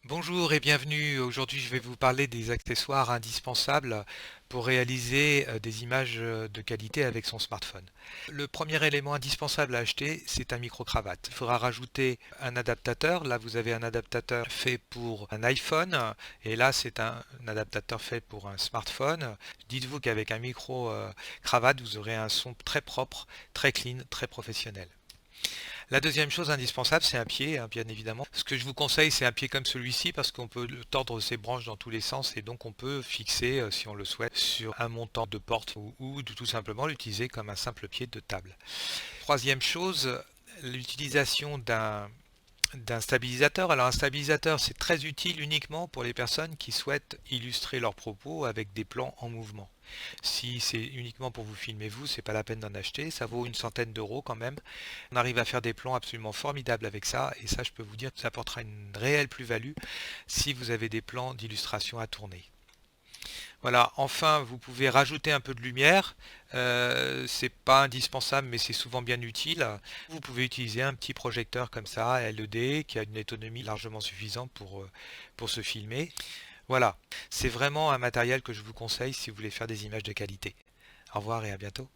Bonjour et bienvenue. Aujourd'hui, je vais vous parler des accessoires indispensables pour réaliser des images de qualité avec son smartphone. Le premier élément indispensable à acheter, c'est un micro-cravate. Il faudra rajouter un adaptateur. Là, vous avez un adaptateur fait pour un iPhone et là, c'est un adaptateur fait pour un smartphone. Dites-vous qu'avec un micro-cravate, vous aurez un son très propre, très clean, très professionnel. La deuxième chose indispensable, c'est un pied, hein, bien évidemment. Ce que je vous conseille, c'est un pied comme celui-ci parce qu'on peut tordre ses branches dans tous les sens et donc on peut fixer, si on le souhaite, sur un montant de porte ou tout simplement l'utiliser comme un simple pied de table. Troisième chose, l'utilisation d'un stabilisateur. Alors un stabilisateur, c'est très utile uniquement pour les personnes qui souhaitent illustrer leurs propos avec des plans en mouvement. Si c'est uniquement pour vous filmer vous, c'est pas la peine d'en acheter, ça vaut une centaine d'euros quand même. On arrive à faire des plans absolument formidables avec ça et ça je peux vous dire que ça apportera une réelle plus-value si vous avez des plans d'illustration à tourner. Voilà, enfin, vous pouvez rajouter un peu de lumière. C'est pas indispensable, mais c'est souvent bien utile. Vous pouvez utiliser un petit projecteur comme ça, LED, qui a une autonomie largement suffisante pour se filmer. Voilà, c'est vraiment un matériel que je vous conseille si vous voulez faire des images de qualité. Au revoir et à bientôt.